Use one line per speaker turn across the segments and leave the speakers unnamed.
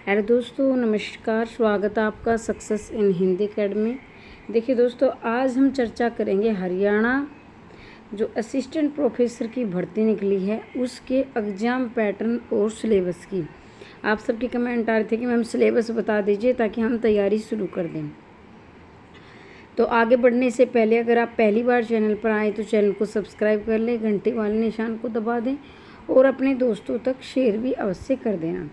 Hello दोस्तों, नमस्कार। स्वागत है आपका सक्सेस इन हिंदी अकेडमी। देखिए दोस्तों, आज हम चर्चा करेंगे हरियाणा जो असिस्टेंट प्रोफेसर की भर्ती निकली है उसके एग्ज़ाम पैटर्न और सिलेबस की। आप सबके कमेंट आ रहे थे कि मैम सिलेबस बता दीजिए ताकि हम तैयारी शुरू कर दें। तो आगे बढ़ने से पहले अगर आप पहली बार चैनल पर आए तो चैनल को सब्सक्राइब कर लें, घंटे वाले निशान को दबा दें और अपने दोस्तों तक शेयर भी अवश्य कर देना।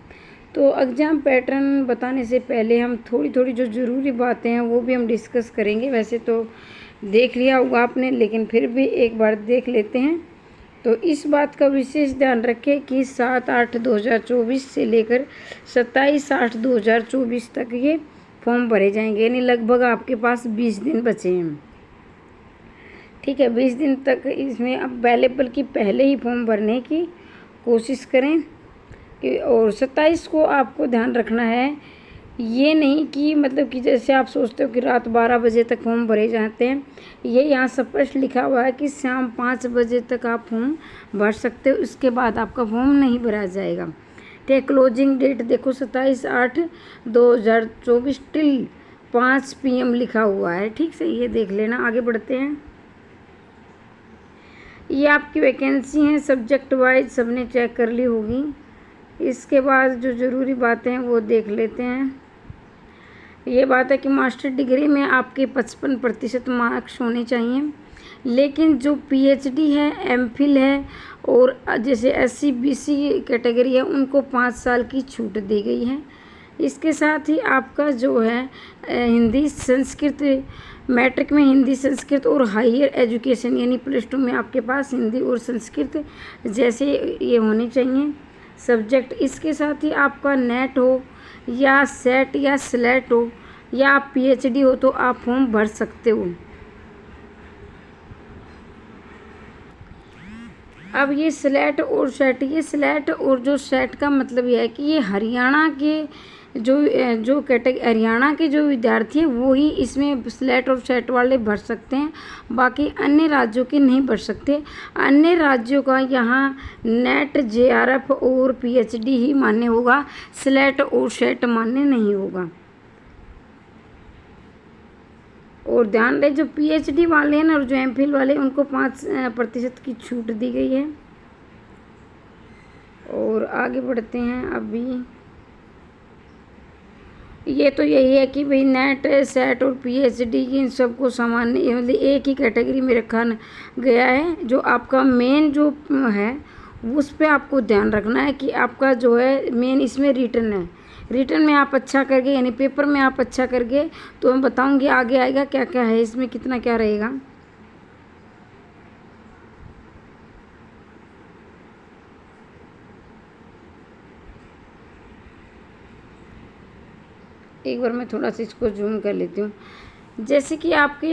तो एग्ज़ाम पैटर्न बताने से पहले हम थोड़ी जो ज़रूरी बातें हैं वो भी हम डिस्कस करेंगे। वैसे तो देख लिया होगा आपने, लेकिन फिर भी एक बार देख लेते हैं। तो इस बात का विशेष ध्यान रखें कि 7/8/2024 से लेकर 27/8/2024 तक ये फॉर्म भरे जाएंगे, यानी लगभग आपके पास 20 दिन बचे हैं। ठीक है, 20 दिन तक इसमें अवेलेबल की पहले ही फॉर्म भरने की कोशिश करें कि और 27 को आपको ध्यान रखना है। ये नहीं कि मतलब कि जैसे आप सोचते हो कि रात 12 बजे तक फॉर्म भरे जाते हैं, ये यहाँ स्पष्ट लिखा हुआ है कि शाम 5 बजे तक आप फॉर्म भर सकते हो, उसके बाद आपका फॉर्म नहीं भरा जाएगा। ठीक, क्लोजिंग डेट देखो 27/8/2024 टिल 5 PM लिखा हुआ है। ठीक से ये देख लेना। आगे बढ़ते हैं। ये आपकी वैकेंसी हैं सब्जेक्ट वाइज, सबने चेक कर ली होगी। इसके बाद जो ज़रूरी बातें हैं वो देख लेते हैं। ये बात है कि मास्टर डिग्री में आपके 55% मार्क्स होने चाहिए, लेकिन जो PhD है, MPhil है और जैसे SC BC कैटेगरी है उनको 5 साल की छूट दी गई है। इसके साथ ही आपका जो है हिंदी संस्कृत, मैट्रिक में हिंदी संस्कृत और हायर एजुकेशन यानी +2 में आपके पास हिंदी और संस्कृत जैसे ये होने चाहिए सब्जेक्ट। इसके साथ ही आपका नेट हो या सेट या स्लेट हो या आप PhD हो तो आप फॉर्म भर सकते हो। अब ये स्लेट और सेट, ये स्लेट और जो सेट का मतलब यह है कि ये हरियाणा के जो हरियाणा के जो विद्यार्थी हैं वो ही इसमें स्लेट और सेट वाले भर सकते हैं, बाकी अन्य राज्यों के नहीं भर सकते। अन्य राज्यों का यहाँ नेट, JRF और PhD ही मान्य होगा, स्लेट और सेट मान्य नहीं होगा। और ध्यान रहे जो PhD वाले हैं ना और जो MPhil वाले उनको 5% की छूट दी गई है। और आगे बढ़ते हैं। अभी ये तो यही है कि भाई नेट, सेट और PhD इन सबको सामान्य मतलब एक ही कैटेगरी में रखा गया है। जो आपका मेन जो है उस पे आपको ध्यान रखना है कि आपका जो है मेन इसमें रिटर्न है। रिटर्न में आप अच्छा करके यानी पेपर में आप अच्छा करके तो मैं बताऊंगी आगे आएगा क्या क्या है इसमें, कितना क्या रहेगा। एक बार मैं थोड़ा सा इसको जूम कर लेती हूँ। जैसे कि आपके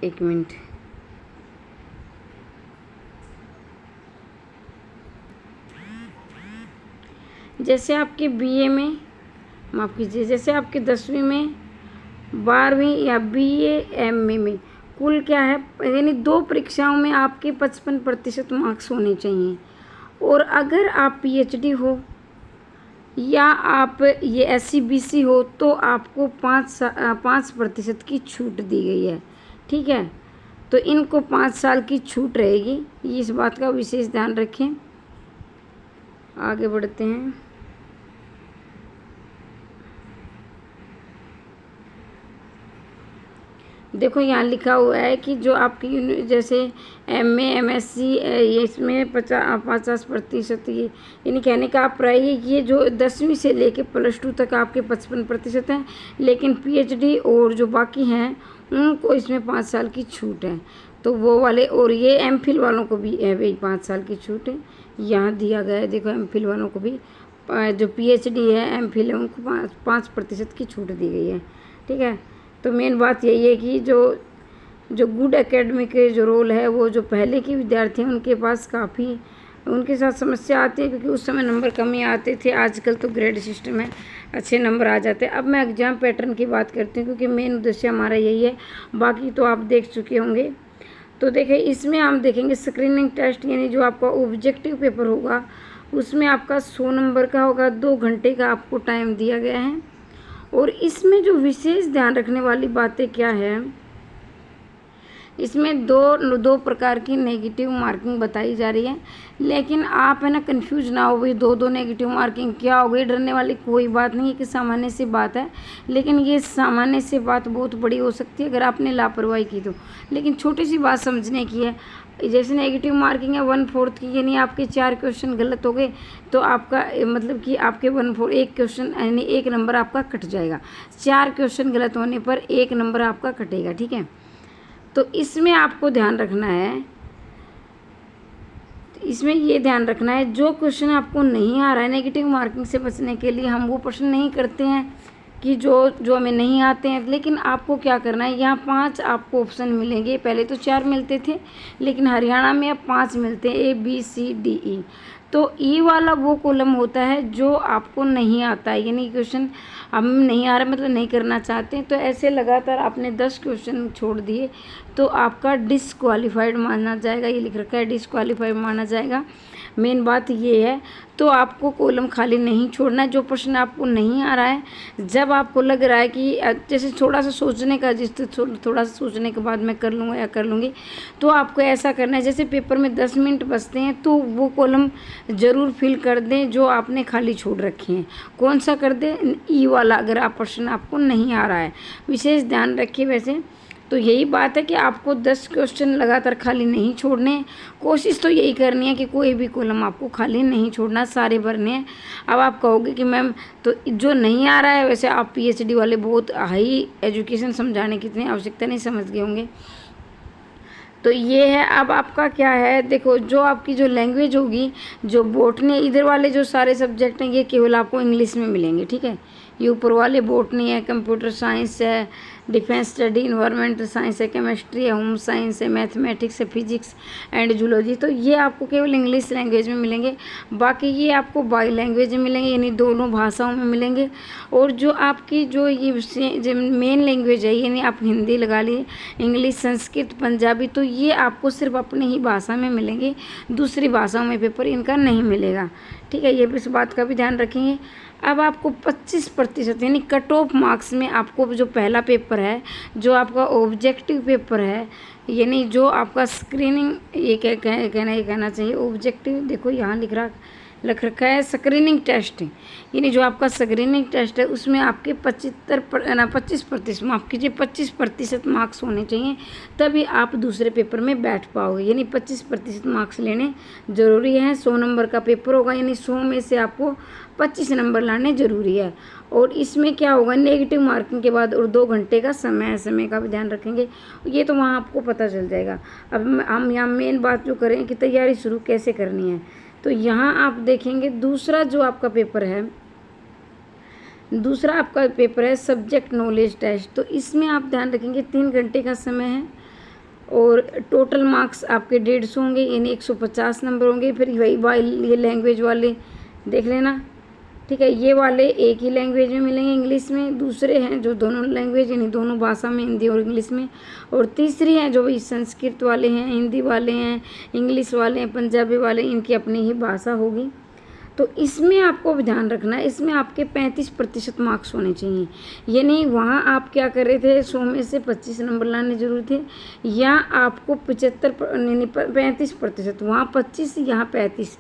एक मिनट, जैसे आपके BA में, माफ़ कीजिए, जैसे आपके 10वीं में, 12वीं या BA MA में कुल क्या है यानी 2 परीक्षाओं में आपके 55% मार्क्स होने चाहिए। और अगर आप PhD हो या आप ये SC BC हो तो आपको 5% की छूट दी गई है। ठीक है, तो इनको 5 साल की छूट रहेगी, इस बात का विशेष ध्यान रखें। आगे बढ़ते हैं। देखो यहाँ लिखा हुआ है कि जो आपकी जैसे MA MSc ये इसमें 50% ये यानी कहने का आप रहिए कि ये जो 10वीं से लेके +2 तक आपके 55% हैं, लेकिन PhD और जो बाकी हैं उनको इसमें 5 साल की छूट है। तो वो वाले और ये MPhil वालों को भी है भाई 5 साल की छूट है, यहाँ दिया गया है। देखो MPhil वालों को भी, जो PhD है MPhil है उनको 5% की छूट दी गई है। ठीक है, तो मेन बात यही है कि जो गुड एकेडमिक के जो रोल है वो जो पहले के विद्यार्थी हैं उनके पास काफ़ी उनके साथ समस्या आती है, क्योंकि उस समय नंबर कम ही आते थे। आजकल तो ग्रेड सिस्टम है, अच्छे नंबर आ जाते हैं। अब मैं एग्ज़ाम पैटर्न की बात करती हूँ क्योंकि मेन उद्देश्य हमारा यही है, बाकी तो आप देख चुके होंगे। तो देखिए इसमें हम देखेंगे स्क्रीनिंग टेस्ट यानी जो आपका ऑब्जेक्टिव पेपर होगा उसमें आपका 100 नंबर का होगा, 2 घंटे का आपको टाइम दिया गया है। और इसमें जो विशेष ध्यान रखने वाली बातें क्या है, इसमें दो प्रकार की नेगेटिव मार्किंग बताई जा रही है। लेकिन आप है ना कंफ्यूज ना हो, भाई दो नेगेटिव मार्किंग क्या हो गई, डरने वाली कोई बात नहीं है कि सामान्य सी बात है। लेकिन ये सामान्य सी बात बहुत बड़ी हो सकती है अगर आपने लापरवाही की तो। लेकिन छोटी सी बात समझने की है, जैसे नेगेटिव मार्किंग है 1/4 की, यानी आपके 4 क्वेश्चन गलत हो गए तो आपका मतलब कि आपके 1/4 एक क्वेश्चन यानी 1 नंबर आपका कट जाएगा। 4 क्वेश्चन गलत होने पर 1 नंबर आपका कटेगा, ठीक है। तो इसमें आपको ध्यान रखना है, इसमें ये ध्यान रखना है जो क्वेश्चन आपको नहीं आ रहा है, नेगेटिव मार्किंग से बचने के लिए हम वो प्रश्न नहीं करते हैं कि जो हमें नहीं आते हैं। लेकिन आपको क्या करना है, यहाँ 5 आपको ऑप्शन मिलेंगे, पहले तो 4 मिलते थे लेकिन हरियाणा में अब 5 मिलते हैं, ABCDE। तो ई वाला वो कॉलम होता है जो आपको नहीं आता है, यानी क्वेश्चन हम नहीं आ रहा मतलब नहीं करना चाहते हैं। तो ऐसे लगातार आपने 10 क्वेश्चन छोड़ दिए तो आपका डिसक्वालीफाइड माना जाएगा, ये लिख रखा है डिसक्वालीफाइड माना जाएगा। मेन बात ये है। तो आपको कॉलम खाली नहीं छोड़ना है, जो प्रश्न आपको नहीं आ रहा है, जब आपको लग रहा है कि जैसे थोड़ा सा सोचने का, जिस थोड़ा सा सोचने के बाद मैं कर लूँगा या कर लूँगी, तो आपको ऐसा करना है जैसे पेपर में 10 मिनट बचते हैं तो वो कॉलम ज़रूर फिल कर दें जो आपने खाली छोड़ रखे हैं। कौन सा कर दें, ई वाला, अगर आप प्रश्न आपको नहीं आ रहा है। विशेष ध्यान रखिए। वैसे तो यही बात है कि आपको 10 क्वेश्चन लगातार खाली नहीं छोड़ने हैं, कोशिश तो यही करनी है कि कोई भी कॉलम आपको खाली नहीं छोड़ना, सारे भरने हैं। अब आप कहोगे कि मैम तो जो नहीं आ रहा है, वैसे आप PhD वाले बहुत हाई एजुकेशन समझाने की इतनी आवश्यकता नहीं समझ गए होंगे। तो ये है। अब आपका क्या है, देखो जो आपकी जो लैंग्वेज होगी, जो बॉटनी, इधर वाले जो सारे सब्जेक्ट हैं ये केवल आपको इंग्लिश में मिलेंगे, ठीक है। ये ऊपर वाले बॉटनी है, कंप्यूटर साइंस है, डिफेंस स्टडी, इन्वायरमेंटल साइंस है, केमिस्ट्री है, होम साइंस है, मैथमेटिक्स है, फिजिक्स एंड जूलॉजी, तो ये आपको केवल इंग्लिश लैंग्वेज में मिलेंगे। बाकी ये आपको बाई लैंग्वेज में मिलेंगे, यानी दोनों भाषाओं में मिलेंगे। और जो आपकी जो ये मेन लैंग्वेज है, यानी आप हिंदी लगा लिए, इंग्लिश, संस्कृत, पंजाबी, तो ये आपको सिर्फ अपनी ही भाषा में मिलेंगे, दूसरी भाषाओं में पेपर इनका नहीं मिलेगा, ठीक है। ये भी इस बात का भी ध्यान रखेंगे। अब आपको 25% यानी कट ऑफ मार्क्स में आपको जो पहला पेपर है, जो आपका ऑब्जेक्टिव पेपर है, यानी जो आपका स्क्रीनिंग, ये कहना चाहिए ऑब्जेक्टिव, देखो यहाँ लिख रखा है स्क्रीनिंग टेस्ट, यानी जो आपका स्क्रीनिंग टेस्ट है उसमें आपके 25% माफ़ कीजिए 25% मार्क्स होने चाहिए, तभी आप दूसरे पेपर में बैठ पाओगे। यानी 25% मार्क्स लेने ज़रूरी है। 100 नंबर का पेपर होगा, यानी 100 में से आपको 25 नंबर लाने ज़रूरी है। और इसमें क्या होगा, नेगेटिव मार्किंग के बाद और 2 घंटे का समय का भी ध्यान रखेंगे, ये तो वहाँ आपको पता चल जाएगा। अब हम यहाँ मेन बात जो करें कि तैयारी शुरू कैसे करनी है, तो यहाँ आप देखेंगे दूसरा आपका पेपर है सब्जेक्ट नॉलेज टेस्ट। तो इसमें आप ध्यान रखेंगे 3 घंटे का समय है और टोटल मार्क्स आपके 150 होंगे, यानी 150 नंबर होंगे। फिर वही ये लैंग्वेज वाले देख लेना, ठीक है। ये वाले एक ही लैंग्वेज में मिलेंगे, इंग्लिश में। दूसरे हैं जो दोनों लैंग्वेज, यानी दोनों भाषा में, हिंदी और इंग्लिश में। और तीसरी हैं जो भी संस्कृत वाले हैं, हिंदी वाले हैं, इंग्लिश वाले हैं, पंजाबी वाले, इनकी अपनी ही भाषा होगी। तो इसमें आपको भी ध्यान रखना है, इसमें आपके 35% मार्क्स होने चाहिए। यानी वहाँ आप क्या कर रहे थे, 100 में से 25 नंबर लाने जरूरी थे, या आपको 35%, वहाँ 25 यहाँ 35।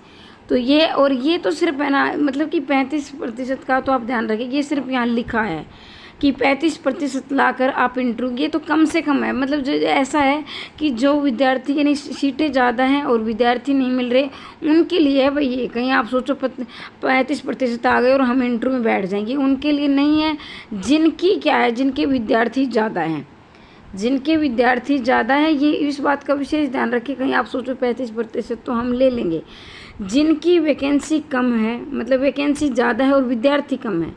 तो ये तो सिर्फ है ना, मतलब कि 35% का तो आप ध्यान रखें, ये सिर्फ यहाँ लिखा है कि 35% लाकर आप इंटरव्यू, ये तो कम से कम है। मतलब जो ऐसा है कि जो विद्यार्थी, यानी सीटें ज़्यादा हैं और विद्यार्थी नहीं मिल रहे, उनके लिए है भाई। ये कहीं आप सोचो 35% आ गए और हम इंटरव्यू में बैठ जाएंगे, उनके लिए नहीं है। जिनकी क्या है, जिनके विद्यार्थी ज़्यादा हैं, ये इस बात का विशेष ध्यान रखिए। कहीं आप सोचो 35% तो हम ले लेंगे, जिनकी वैकेंसी कम है, मतलब वैकेंसी ज़्यादा है और विद्यार्थी कम है,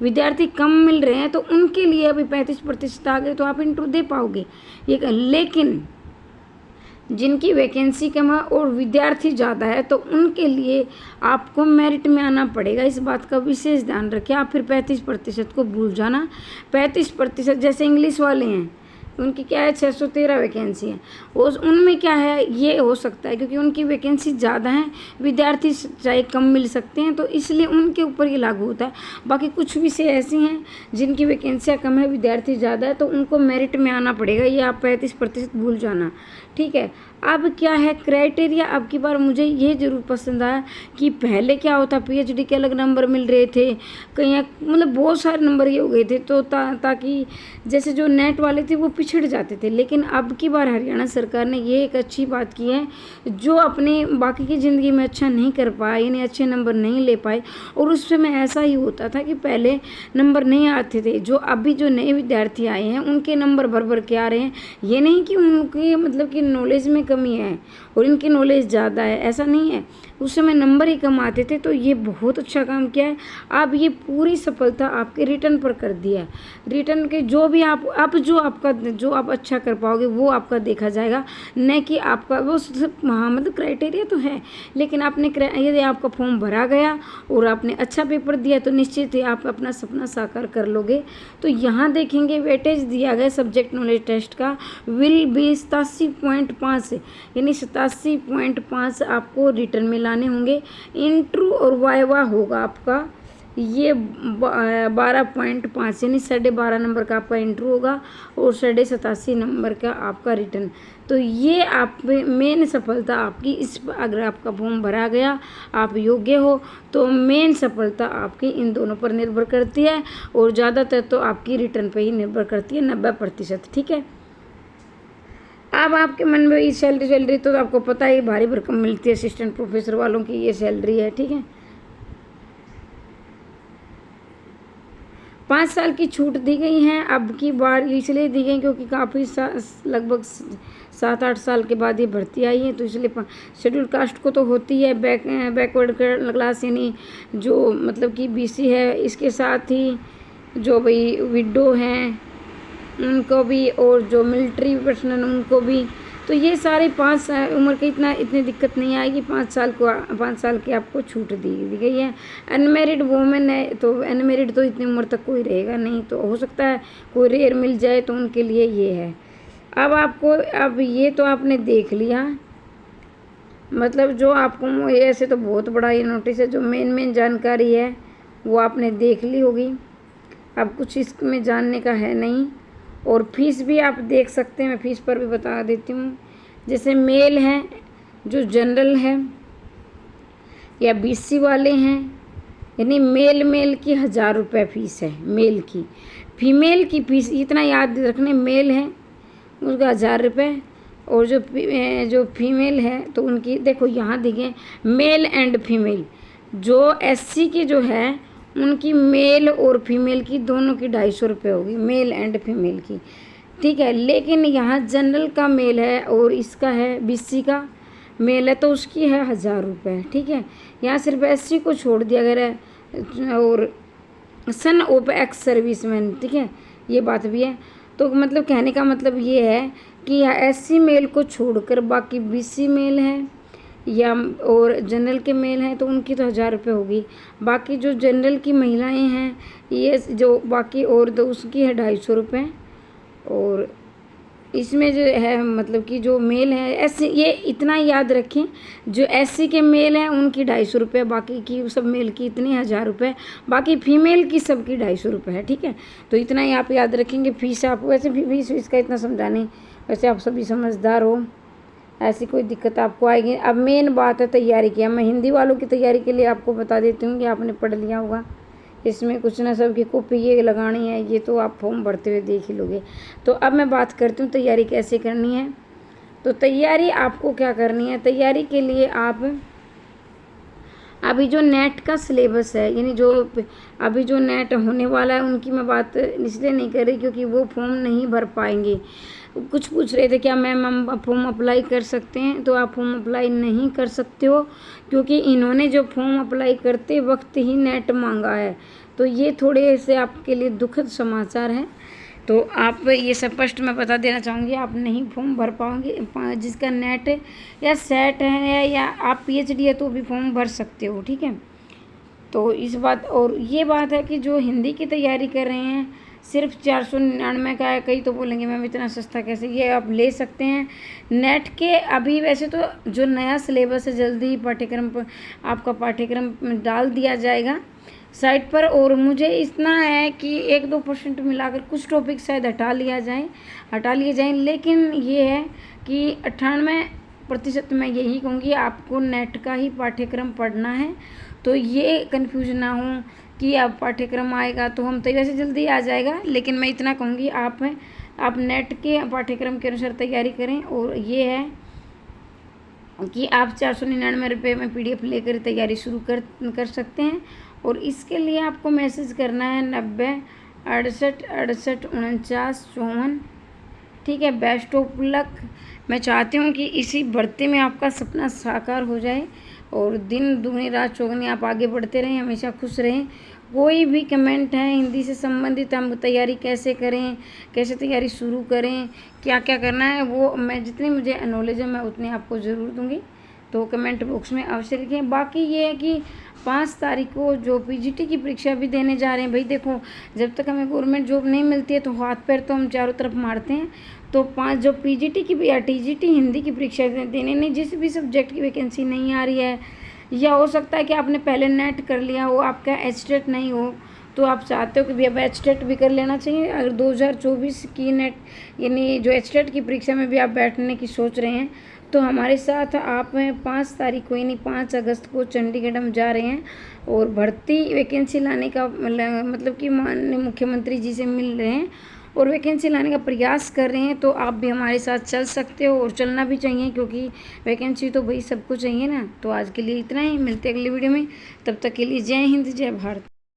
विद्यार्थी कम मिल रहे हैं, तो उनके लिए अभी 35% आ गए तो आप इंटरव्यू दे पाओगे ये। लेकिन जिनकी वैकेंसी कम है और विद्यार्थी ज़्यादा है, तो उनके लिए आपको मेरिट में आना पड़ेगा। इस बात का विशेष ध्यान रखें। आप फिर 35% को भूल जाना। 35% जैसे इंग्लिश वाले हैं, उनकी क्या है 613 वैकेंसी है। और उनमें क्या है ये हो सकता है क्योंकि उनकी वैकेंसी ज़्यादा है, विद्यार्थी चाहे कम मिल सकते हैं, तो इसलिए उनके ऊपर ये लागू होता है। बाकी कुछ विषय ऐसी हैं जिनकी वैकेंसियाँ कम है, विद्यार्थी ज़्यादा है, तो उनको मेरिट में आना पड़ेगा। ये आप 35% भूल जाना, ठीक है। अब क्या है क्राइटेरिया, अब की बार मुझे ये ज़रूर पसंद आया कि पहले क्या होता पीएचडी के अलग नंबर मिल रहे थे, कहीं मतलब बहुत सारे नंबर ये हो गए थे, तो ताकि जैसे जो नेट वाले थे वो पिछड़ जाते थे। लेकिन अब की बार हरियाणा सरकार ने ये एक अच्छी बात की है, जो अपने बाकी की ज़िंदगी में अच्छा नहीं कर पाए, यानी अच्छे नंबर नहीं ले पाए, और उस समय ऐसा ही होता था कि पहले नंबर नहीं आते थे, जो अभी जो नए विद्यार्थी आए हैं उनके नंबर भर भर के आ रहे हैं। ये नहीं कि उनके मतलब कि नॉलेज में कमी है और इनकी नॉलेज ज़्यादा है, ऐसा नहीं है। उस समय नंबर ही कम आते थे, तो ये बहुत अच्छा काम किया है। अब ये पूरी सफलता आपके रिटर्न पर कर दिया है। रिटर्न के जो भी आप जो आप अच्छा कर पाओगे वो आपका देखा जाएगा, न कि आपका वो हाँ मतलब क्राइटेरिया तो है, लेकिन आपने यदि आपका फॉर्म भरा गया और आपने अच्छा पेपर दिया तो निश्चित ही आप अपना सपना साकार कर लोगे। तो यहाँ देखेंगे वेटेज दिया गया सब्जेक्ट नॉलेज टेस्ट का विल बी 87.5, यानी 87.5 आपको रिटर्न में लाने होंगे। इंटरव्यू और वाइवा होगा आपका ये 12.5, यानी 12.5 नंबर का आपका इंटरव्यू होगा और 87.5 नंबर का आपका रिटर्न। तो ये आप मेन सफलता आपकी इस अगर आपका फॉर्म भरा गया, आप योग्य हो, तो मेन सफलता आपकी इन दोनों पर निर्भर करती है, और ज़्यादातर तो आपकी रिटर्न पे ही निर्भर करती है, 90%, ठीक है। अब आपके मन में ये सैलरी तो आपको पता है भारी भरकम मिलती है, असिस्टेंट प्रोफेसर वालों की ये सैलरी है, ठीक है। 5 साल की छूट दी गई है। अब की बार इसलिए दी गई क्योंकि काफ़ी लगभग 7-8 साल के बाद ये भर्ती आई है, तो इसलिए शेड्यूल कास्ट को तो होती है, बैकवर्ड क्लास यानी जो मतलब कि बीसी है, इसके साथ ही जो भाई विडो हैं उनको भी, और जो मिलिट्री पर्सनल उनको भी। तो ये सारे 5 उम्र के इतनी दिक्कत नहीं आएगी। 5 साल की आपको छूट दी गई है। अनमेरिड वुमेन है, तो अनमेरिड तो इतनी उम्र तक कोई रहेगा नहीं, तो हो सकता है कोई रेयर मिल जाए, तो उनके लिए ये है। अब ये तो आपने देख लिया, मतलब जो आपको ऐसे तो बहुत बड़ा ये नोटिस है, जो मेन जानकारी है वो आपने देख ली होगी। अब कुछ इसमें जानने का है नहीं। और फीस भी आप देख सकते हैं, मैं फ़ीस पर भी बता देती हूँ। जैसे मेल हैं, जो जनरल है या बीसी वाले हैं, यानी मेल की 1000 रुपये फ़ीस है मेल की। फीमेल की फ़ीस इतना याद रखने, मेल है उसका 1000 रुपये, और जो फीमेल है तो उनकी देखो यहाँ दिखे मेल एंड फीमेल। जो एससी के जो है उनकी मेल और फीमेल की दोनों की 250 रुपये होगी, मेल एंड फीमेल की, ठीक है। लेकिन यहाँ जनरल का मेल है और इसका है बीसी का मेल है, तो उसकी है 1000 रुपये, ठीक है। यहाँ सिर्फ एससी को छोड़ दिया गया है, और सन ऑफ एक्स सर्विसमैन, ठीक है, ये बात भी है। तो मतलब कहने का मतलब ये है कि एससी मेल को छोड़कर बाकी बीसी मेल है या और जनरल के मेल हैं तो उनकी तो 1000 रुपये होगी। बाकी जो जनरल की महिलाएं हैं ये जो बाकी और तो उसकी है 250 रुपये। और इसमें जो है मतलब कि जो मेल है एससी, ये इतना याद रखें, जो एससी के मेल हैं उनकी 250 रुपये, बाकी की सब मेल की इतनी 1000 रुपये, बाकी फीमेल की सबकी 250 रुपये है, ठीक है। तो इतना ही आप याद रखेंगे। फीस आप वैसे फीस का इतना समझाने, वैसे आप सभी समझदार हो, ऐसी कोई दिक्कत आपको आएगी। अब मेन बात है तैयारी की। मैं हिंदी वालों की तैयारी के लिए आपको बता देती हूँ कि आपने पढ़ लिया होगा, इसमें कुछ ना सब की कॉपी ये लगानी है, ये तो आप फॉर्म भरते हुए देख ही लोगे। तो अब मैं बात करती हूँ तैयारी कैसे करनी है। तो तैयारी आपको क्या करनी है, तैयारी के लिए आप अभी जो नेट का सिलेबस है, यानी जो अभी जो नेट होने वाला है उनकी मैं बात इसलिए नहीं कर रही क्योंकि वो फॉर्म नहीं भर पाएंगे। कुछ पूछ रहे थे क्या मैम हम फॉर्म अप्लाई कर सकते हैं, तो आप फॉर्म अप्लाई नहीं कर सकते हो क्योंकि इन्होंने जो फॉर्म अप्लाई करते वक्त ही नेट मांगा है। तो ये थोड़े से आपके लिए दुखद समाचार है। तो आप ये स्पष्ट मैं बता देना चाहूँगी, आप नहीं फॉर्म भर पाओगे। जिसका नेट या सेट है या आप पीएचडी है तो भी फॉर्म भर सकते हो, ठीक है। तो इस बात और ये बात है कि जो हिंदी की तैयारी कर रहे हैं सिर्फ 499 का है। कई तो बोलेंगे मैम इतना सस्ता कैसे, ये आप ले सकते हैं नेट के। अभी वैसे तो जो नया सिलेबस है जल्दी ही पाठ्यक्रम पर आपका पाठ्यक्रम डाल दिया जाएगा साइट पर। और मुझे इतना है कि 1-2% मिलाकर कुछ टॉपिक शायद हटा लिए जाएं, लेकिन ये है कि 98% मैं यही कहूँगी आपको नेट का ही पाठ्यक्रम पढ़ना है। तो ये कन्फ्यूज ना हो कि अब पाठ्यक्रम आएगा तो हम तैयारी से जल्दी आ जाएगा, लेकिन मैं इतना कहूँगी आप नेट के पाठ्यक्रम के अनुसार तैयारी करें। और ये है कि आप 499 रुपये में PDF लेकर तैयारी शुरू कर सकते हैं। और इसके लिए आपको मैसेज करना है 90 68 68 49 54। ठीक है, बेस्ट ऑफ लक। मैं चाहती हूँ कि इसी भर्ती में आपका सपना साकार हो जाए और दिन दुगनी रात चौगनी आप आगे बढ़ते रहें, हमेशा खुश रहें। कोई भी कमेंट है हिंदी से संबंधित, हम तैयारी कैसे करें, कैसे तैयारी शुरू करें, क्या क्या करना है, वो मैं जितनी मुझे नॉलेज है मैं उतनी आपको ज़रूर दूँगी। तो कमेंट बॉक्स में अवश्य लिखें। बाकी ये है कि 5 तारीख को जो PGT की परीक्षा भी देने जा रहे हैं। भाई देखो, जब तक हमें गवर्नमेंट जॉब नहीं मिलती है तो हाथ पैर तो हम चारों तरफ मारते हैं। तो 5 जो PGT की या TGT हिंदी की परीक्षा देने, नहीं जिस भी सब्जेक्ट की वैकेंसी नहीं आ रही है, या हो सकता है कि आपने पहले नेट कर लिया हो, आपका एचटेट नहीं हो, तो आप चाहते हो कि भैया एचटेट भी कर लेना चाहिए। अगर 2024 की नेट यानी जो एचटेट की परीक्षा में भी आप बैठने की सोच रहे हैं तो हमारे साथ आप 5 तारीख को यानी 5 अगस्त को चंडीगढ़ हम जा रहे हैं और भर्ती वैकेंसी लाने का मतलब कि माननीय मुख्यमंत्री जी से मिल रहे हैं और वैकेंसी लाने का प्रयास कर रहे हैं। तो आप भी हमारे साथ चल सकते हो और चलना भी चाहिए, क्योंकि वैकेंसी तो भाई सबको चाहिए ना। तो आज के लिए इतना ही, मिलते हैं अगली वीडियो में, तब तक के लिए जय हिंद जय भारत।